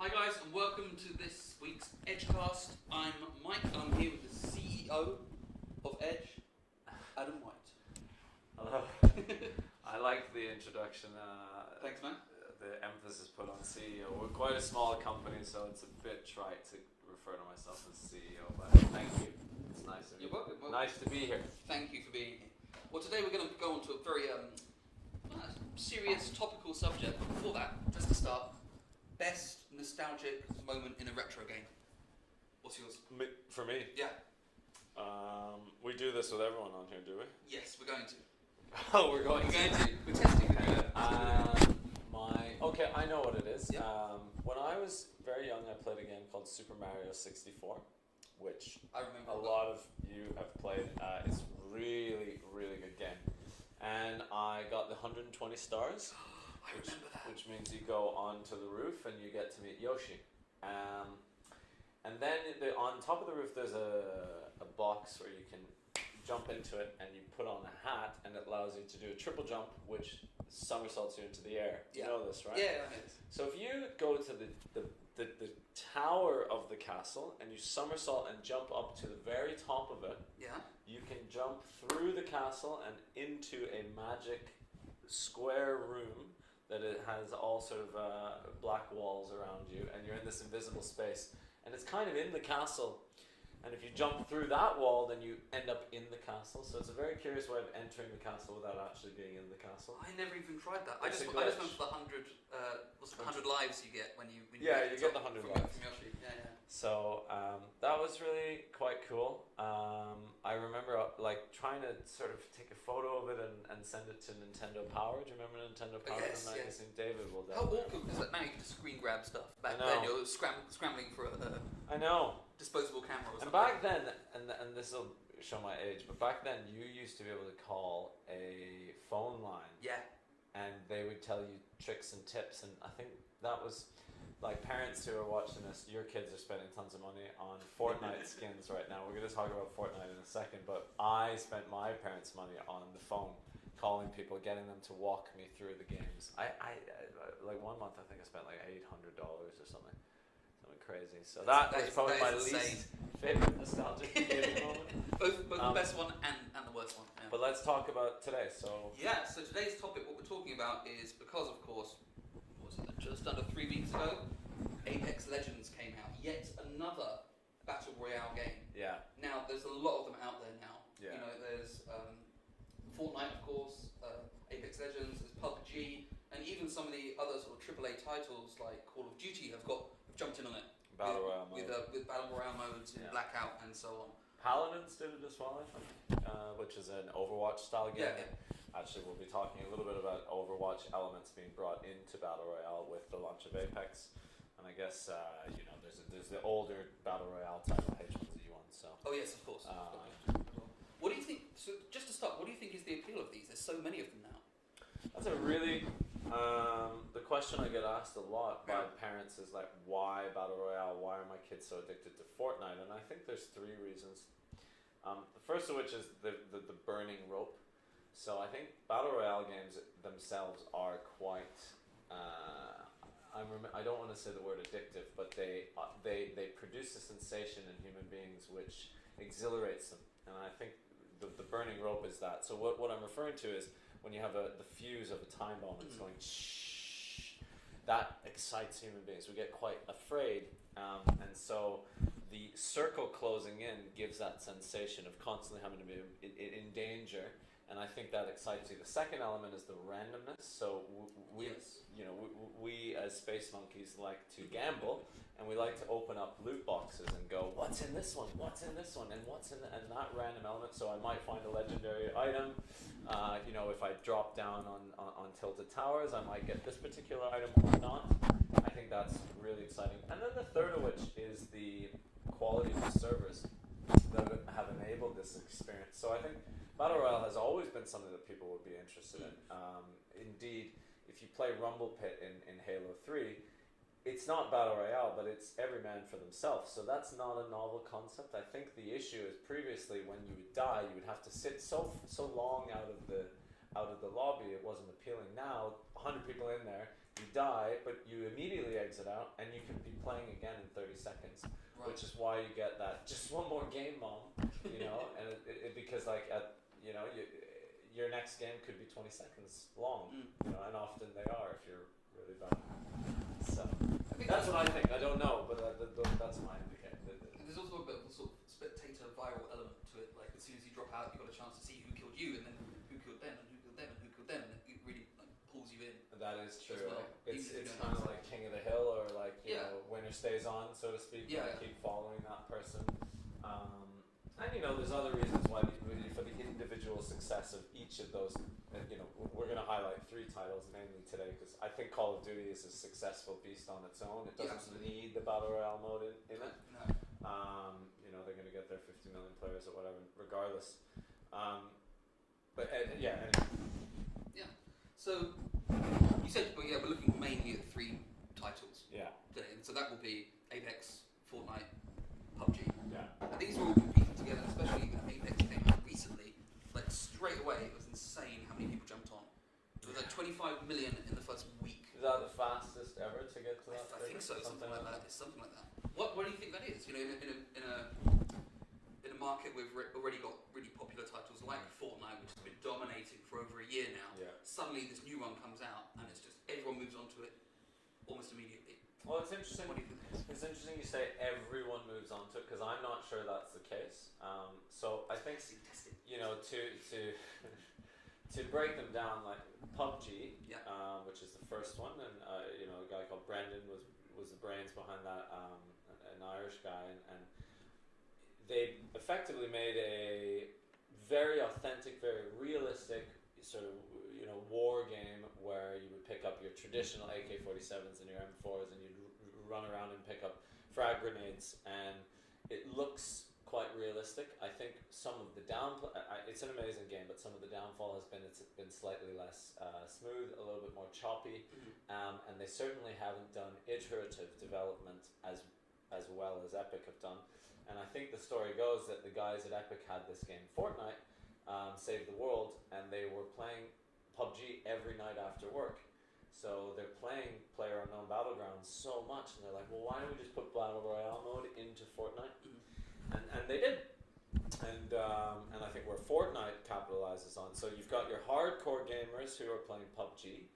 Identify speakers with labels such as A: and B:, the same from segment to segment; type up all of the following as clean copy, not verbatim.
A: Hi guys, and welcome to this week's Edgecast. I'm Mike, and I'm here with the CEO of Edge, Adam White.
B: Hello. I like the introduction.
A: Thanks, man.
B: The emphasis put on CEO. We're quite a small company, so it's a bit trite to refer to myself as CEO, but thank you. It's nice of you.
A: You're welcome.
B: Nice to be here.
A: Thank you for being here. Well, today we're going to go on to a very serious, topical subject, but before that, just to start, best nostalgic moment in a retro game. What's yours?
B: For me?
A: Yeah.
B: We do this with everyone on here, do we?
A: Yes, we're going to.
B: Oh, we're going to.
A: We're testing with you.
B: Okay, I know what it is.
A: Yeah.
B: When I was very young, I played a game called Super Mario 64, which
A: I remember
B: a lot of you have played. It's really, really good game. And I got the 120 stars.
A: I remember that.
B: Which means you go onto the roof and you get to meet Yoshi. And then on top of the roof there's a box where you can jump into it and you put on a hat and it allows you to do a triple jump which somersaults you into the air.
A: Yeah.
B: You know this, right?
A: Yeah, I know this.
B: So if you go to the tower of the castle and you somersault and jump up to the very top of it,
A: Yeah.
B: you can jump through the castle and into a magic square room that it has all sort of black walls around you, and you're in this invisible space, and it's kind of in the castle, and if you jump through that wall then you end up in the castle, so it's a very curious way of entering the castle without actually being in the castle.
A: I never even tried that. I
B: It's
A: just
B: a
A: went
B: glitch.
A: for the 100 lives you get when you
B: get the 100 lives.
A: from Yoshi. Yeah.
B: So that was really quite cool. I remember trying to sort of take a photo of it and send it to Nintendo Power. Do you remember Nintendo Power?
A: Yes,
B: the magazine? David will
A: How
B: definitely
A: awkward was that? Now you can just screen grab stuff. Back
B: I know.
A: then you're scrambling for a
B: I know.
A: disposable camera or something.
B: And back then, and this will show my age, but back then you used to be able to call a phone line.
A: Yeah.
B: And they would tell you tricks and tips, and I think that was like parents who are watching this. Your kids are spending tons of money on Fortnite skins right now. We're going to talk about Fortnite in a second, but I spent my parents' money on the phone, calling people, getting them to walk me through the games. I like 1 month I think I spent like $800 or something crazy. So that was probably my least favorite nostalgic gaming moment.
A: Both the best one and the worst one. Yeah.
B: But let's talk about today. So
A: today's topic, what we're talking about is because, of course, what was it, just under 3 weeks ago, Apex Legends came out. Yet another Battle Royale game.
B: Yeah.
A: Now, there's a lot of them out there now.
B: Yeah.
A: You know, there's Fortnite, of course, Apex Legends, there's PUBG, and even some of the other sort of AAA titles like Call of Duty have jumped in on it.
B: Battle Royale mode.
A: With Battle Royale modes, and Blackout, and so on.
B: Paladins did it as well, I think, which is an Overwatch style game.
A: Yeah.
B: Actually, we'll be talking a little bit about Overwatch elements being brought into Battle Royale with the launch of Apex. And I guess there's the older Battle Royale title H1Z1. So.
A: Oh yes, of course. What do you think? So just to start, what do you think is the appeal of these? There's so many of them now.
B: That's a really the question I get asked a lot by parents is like, why Battle Royale? Why are my kids so addicted to Fortnite? And I think there's 3 reasons. The first of which is the burning rope. So I think Battle Royale games themselves are quite. I don't want to say the word addictive, but they produce a sensation in human beings which exhilarates them, and I think the burning rope is that. So what I'm referring to is when you have the fuse of a time bomb, it's going shh. That excites human beings. We get quite afraid, and so the circle closing in gives that sensation of constantly having to be in danger. And I think that excites you. The second element is the randomness. So we as space monkeys like to gamble, and we like to open up loot boxes and go, what's in this one? What's in this one? And what's in and that random element. So I might find a legendary item. If I drop down on Tilted Towers, I might get this particular item or not. I think that's really exciting. And then the third of which is the quality of the servers that have enabled this experience. So I think Battle Royale has always been something that people would be interested in. Indeed, if you play Rumble Pit in Halo 3, it's not Battle Royale, but it's every man for themselves. So that's not a novel concept. I think the issue is previously when you would die, you would have to sit so long out of the lobby. It wasn't appealing. Now, 100 people in there, you die, but you immediately exit out, and you can be playing again in 30 seconds.
A: Right.
B: Which is why you get that just one more game, mom. You know, and because like your next game could be 20 seconds long. You know, and often they are if you're really bad. So that's what I think. I don't know, but that's my indicator.
A: There's also a bit of a sort of spectator viral element to it. Like as soon as you drop out, you've got a chance to see who killed you, and then who killed them, and who killed them, and who killed them, and it really like pulls you in.
B: That is true.
A: Well.
B: It's kind of like King of the Hill, or like you know, winner stays on, so to speak.
A: Yeah.
B: Keep following that person. And you know, there's other reasons why for the individual success of each of those. You know, we're going to highlight 3 titles mainly today because I think Call of Duty is a successful beast on its own. It doesn't need the Battle Royale mode in it.
A: No.
B: You know, they're going to get their 50 million players or whatever, regardless. But yeah. Anyway.
A: Yeah. So you said, well, yeah, we're looking mainly at 3 titles.
B: Yeah.
A: Today, and so that will be Apex, Fortnite, PUBG.
B: Yeah.
A: And these are all competing together, especially when Apex came out recently. Like straight away, it was insane how many people jumped on. It was like 25 million in the first week.
B: Is that the fastest ever to get to that?
A: I think so. Something like that. It's something like that. What do you think that is? You know, in a market with already got really popular titles like Fortnite, which has been dominating for over a year now.
B: Yeah.
A: Suddenly, this new one comes out, and it's just everyone moves onto it almost immediately.
B: Well, it's interesting.
A: What do you think that is?
B: It's interesting you say everyone moves onto it because I'm not sure that's the case. So I think you know to break them down, like PUBG, which is the first one, and you know a guy called Brendan was the brains behind that, an Irish guy, and they effectively made a very authentic, very realistic sort of war game where you would pick up your traditional AK-47s and your M4s and you'd run around and pick up frag grenades, and it looks quite realistic. I think some of the it's an amazing game, but some of the downfall has been it's been slightly less smooth, a little bit more choppy, and they certainly haven't done iterative development as well as Epic have done. And I think the story goes that the guys at Epic had this game Fortnite, Save the World, and they were playing PUBG every night after work. So they're playing PlayerUnknown Battlegrounds so much, and they're like, well, why don't we just put Battle Royale mode into Fortnite? And they did. And I think where Fortnite capitalizes on, so you've got your hardcore gamers who are playing PUBG,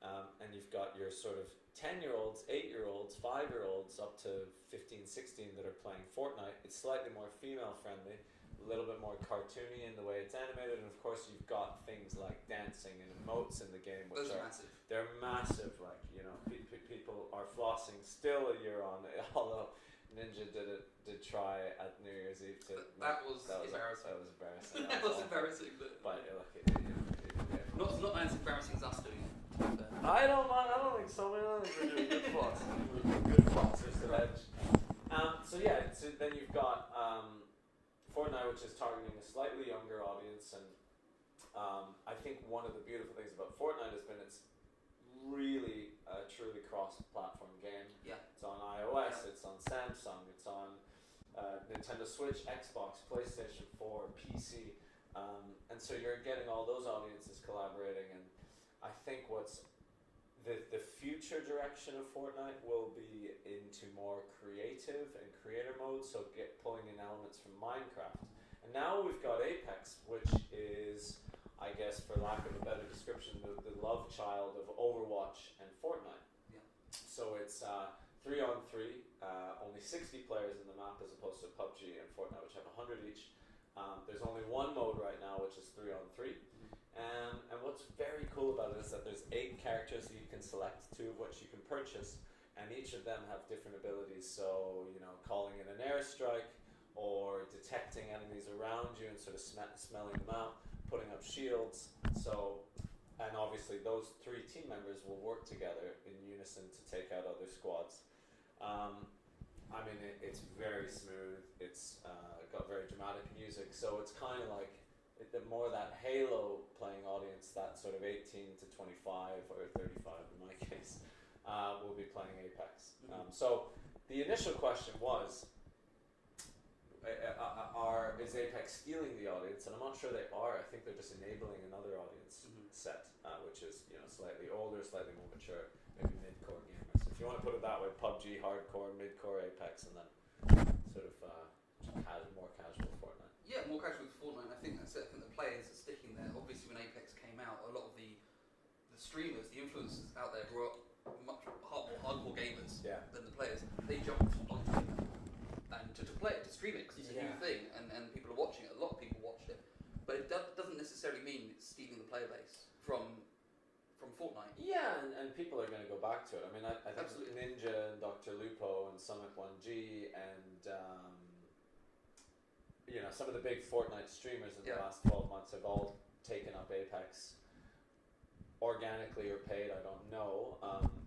B: and you've got your sort of 10-year-olds, 8-year-olds, 5-year-olds up to 15, 16 that are playing Fortnite. It's slightly more female friendly, a little bit more cartoony in the way it's animated, and of course you've got things like dancing and emotes in the game, which
A: Those are massive.
B: They're massive. Like people are flossing still a year on, although Ninja did try at New Year's Eve to.
A: That was embarrassing.
B: That was embarrassing.
A: That was embarrassing, but
B: look,
A: not as embarrassing as us doing it.
B: I don't think so. I think we're doing good floss. Good flossers to edge. So then you've got Fortnite, which is targeting a slightly younger audience, and I think one of the beautiful things about Fortnite has been it's really a truly cross-platform game.
A: Yeah.
B: It's on iOS, it's on Samsung, it's on Nintendo Switch, Xbox, PlayStation 4, PC, and so you're getting all those audiences collaborating, and I think what's the future direction of Fortnite will be into more creative and creator mode, so pulling in elements from Minecraft. And now we've got Apex, which is, I guess, for lack of a better description, the love child of Overwatch and Fortnite.
A: Yeah.
B: So it's 3-on-3, only 60 players in the map as opposed to PUBG and Fortnite, which have 100 each. There's only one mode right now, which is 3-on-3. And what's very cool about it is that there's 8 characters that you can select, 2 of which you can purchase, and each of them have different abilities. So, calling in an airstrike, or detecting enemies around you and sort of smelling them out, putting up shields. So, and obviously those 3 team members will work together in unison to take out other squads. I mean, it's very smooth. It's got very dramatic music, so it's kind of like more that Halo playing audience, that sort of 18 to 25 or 35 in my case, will be playing Apex. So the initial question was, is Apex stealing the audience? And I'm not sure they are. I think they're just enabling another audience set, which is slightly older, slightly more mature, maybe you want to put it that way, PUBG, hardcore, mid-core Apex, and then sort of more casual Fortnite.
A: Yeah, more casual with Fortnite. I think that's it. I think the players are sticking there. Obviously, when Apex came out, a lot of the streamers, the influencers out there who are much more hardcore gamers than the players, they jumped onto it and to play it, to stream it, because it's a new thing, and people are watching it. A lot of people watched it, but it doesn't necessarily mean it's stealing the player base from Fortnite.
B: Yeah, and people are going to go back to it. I mean, I think
A: Absolutely.
B: Ninja and Dr. Lupo and Summit 1G and some of the big Fortnite streamers in the last 12 months have all taken up Apex organically or paid, I don't know,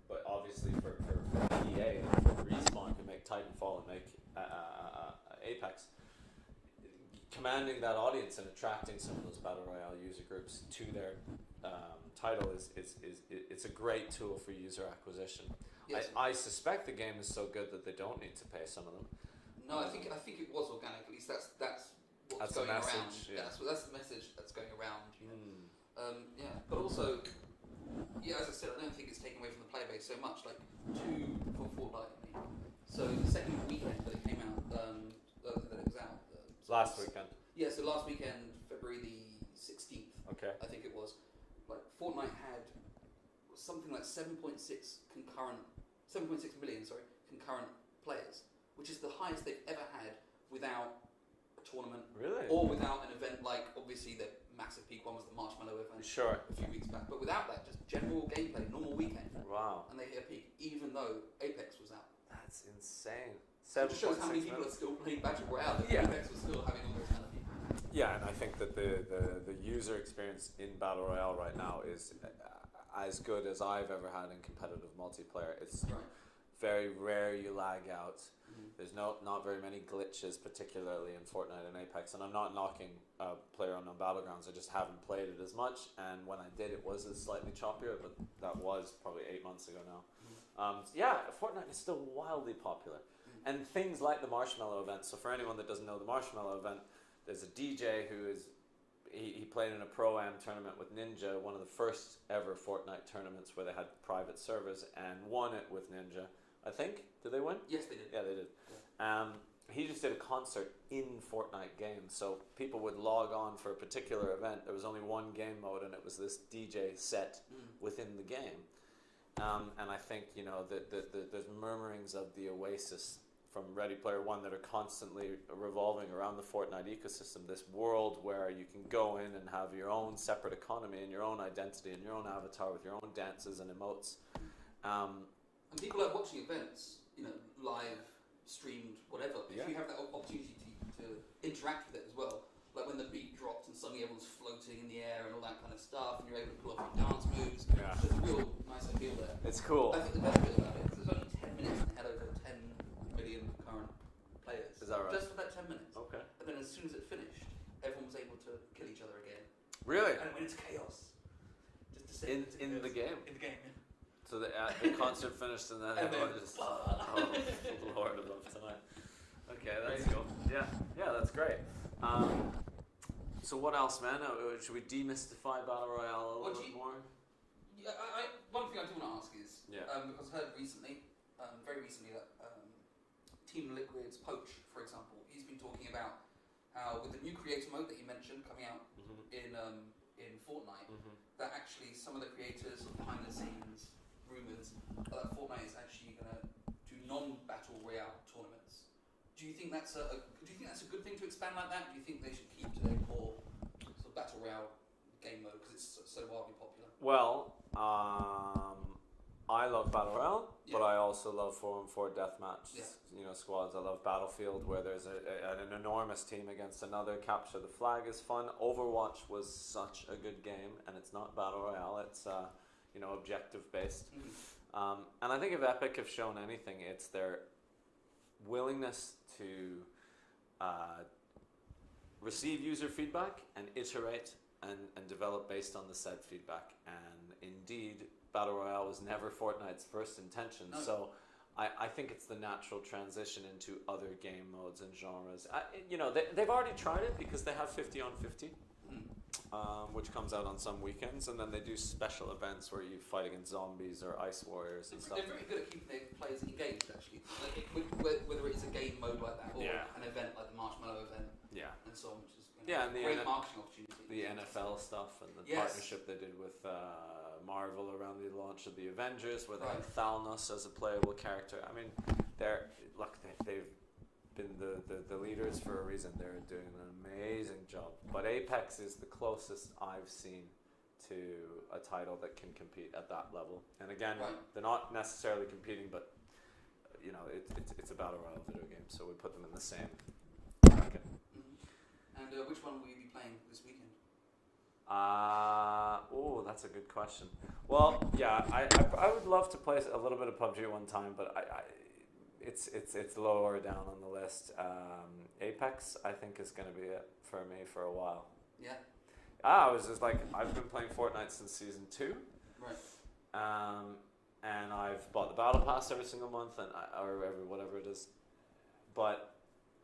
B: but obviously for EA and for Respawn who make Titanfall and make Apex, commanding that audience and attracting some of those Battle Royale user groups to their title is it's a great tool for user acquisition.
A: Yes.
B: I suspect the game is so good that they don't need to pay some of them.
A: No, I think it was organic. At least that's what's going
B: the message,
A: around.
B: Yeah.
A: That's the message that's going around. But also, as I said, I don't think it's taken away from the player base so much. Like for Fortnite. So the second weekend that it came out, that it was out.
B: Last weekend.
A: Yeah, so last weekend, February the 16th.
B: Okay.
A: I think it was. Like Fortnite had something like 7.6 million concurrent players, which is the highest they've ever had without a tournament.
B: Really?
A: Or without an event like, obviously, the massive peak one was the Marshmallow event.
B: Sure.
A: A few weeks back. But without that, just general gameplay, normal weekend.
B: Wow.
A: And they hit a peak, even though Apex was out.
B: That's insane.
A: It just shows how many people are still playing Battle Royale. Apex was still having all those kind of people.
B: Yeah, and I think that the user experience in Battle Royale right now is as good as I've ever had in competitive multiplayer. It's very rare you lag out. There's not very many glitches, particularly in Fortnite and Apex. And I'm not knocking PlayerUnknown Battlegrounds. I just haven't played it as much. And when I did, it was slightly choppier, but that was probably 8 months ago now. Fortnite is still wildly popular. And things like the Marshmallow event. So for anyone that doesn't know the Marshmallow event, there's a DJ who is he played in a Pro-Am tournament with Ninja, one of the first ever Fortnite tournaments where they had private servers, and won it with Ninja. I think. Did they win?
A: Yes, they did.
B: Yeah, they did.
A: Yeah.
B: He just did a concert in Fortnite games, so people would log on for a particular event. There was only one game mode, and it was this DJ set within the game. And I think there's murmurings of the Oasis from Ready Player One that are constantly revolving around the Fortnite ecosystem. This world where you can go in and have your own separate economy and your own identity and your own avatar with your own dances and emotes.
A: And people like watching events, live, streamed, whatever. If you have that opportunity to interact with it as well, like when the beat drops and suddenly everyone's floating in the air and all that kind of stuff, and you're able to pull off your dance moves, there's a real nice appeal there.
B: It's cool.
A: I think the best bit about it is there's only 10 minutes and had over 10 million concurrent players.
B: Is that right?
A: Just for that 10 minutes.
B: Okay.
A: And then as soon as it finished, everyone was able to kill each other again.
B: Really?
A: And it went into chaos. Just to
B: In the game?
A: In the game, yeah.
B: So the concert finished and then everyone just... Oh, Lord above tonight. Okay, that's cool. Yeah, that's great. So what else, man? Should we demystify Battle Royale a little bit more?
A: Yeah, one thing I do want to ask is,
B: Yeah.
A: because I heard recently, very recently, that Team Liquid's Poach, for example, he's been talking about how with the new creator mode that you mentioned coming out in Fortnite, that actually some of the creators behind the scenes rumours that Fortnite is actually going to do non-battle royale tournaments. Do you think that's a good thing to expand like that? Do you think they should keep to their core sort of battle royale game mode because it's so wildly popular?
B: Well, I love Battle Royale, but I also love 4-on-4 deathmatch. Squads. I love Battlefield, where there's an enormous team against another. Capture the flag is fun. Overwatch was such a good game, and it's not Battle Royale. It's objective based. And I think if Epic have shown anything, it's their willingness to receive user feedback and iterate and develop based on the said feedback. And indeed, Battle Royale was never Fortnite's first intention. No. So I think it's the natural transition into other game modes and genres. They've already tried it because they have 50 on 50. which comes out on some weekends, and then they do special events where you fight against zombies or ice warriors and stuff.
A: They're very good at keeping their players engaged, actually. Like, whether it's a game mode like that or an event like the Marshmallow event, and so on, which is
B: and the
A: great marketing opportunity.
B: The NFL stuff and the partnership they did with Marvel around the launch of the Avengers, where they had Thanos as a playable character. I mean, they've been the leaders for a reason. They're doing an amazing job. But Apex is the closest I've seen to a title that can compete at that level. And again, they're not necessarily competing, but you know, it's a Battle Royale video game, so we put them in the same bracket.
A: And which one will you be playing this weekend?
B: That's a good question. Well, yeah, I would love to play a little bit of PUBG one time, but it's lower down on the list. Apex, I think, is going to be it for me for a while.
A: Yeah.
B: I was just like, I've been playing Fortnite since season 2.
A: Right.
B: And I've bought the battle pass every single month, or every whatever it is. But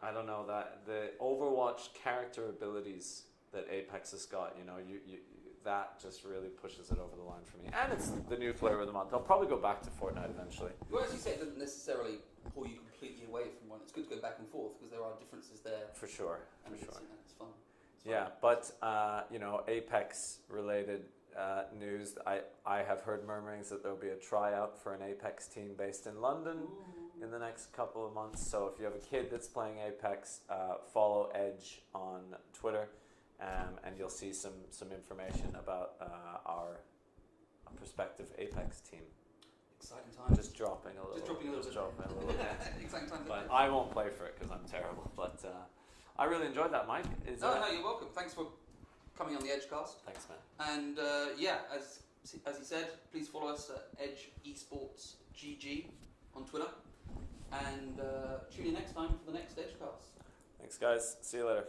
B: I don't know, that the Overwatch character abilities that Apex has got, you know, you that just really pushes it over the line for me. And it's the new flavor of the month. I'll probably go back to Fortnite eventually.
A: Well, as you say, it doesn't necessarily pull you completely away from one. It's good to go back and forth because there are differences there.
B: For sure,
A: and
B: for sure.
A: It's fun.
B: Yeah, but you know, Apex related news. I have heard murmurings that there'll be a tryout for an Apex team based in London in the next couple of months. So if you have a kid that's playing Apex, follow Edge on Twitter, and you'll see some information about our prospective Apex team.
A: Exciting times.
B: Just dropping a little. Bit.
A: Exciting times.
B: But I won't play for it because I'm terrible. But I really enjoyed that, Mike.
A: No, you're welcome. Thanks for coming on the Edgecast.
B: Thanks, man.
A: And as he said, please follow us at Edge Esports GG on Twitter. And tune in next time for the next Edgecast.
B: Thanks, guys. See you later.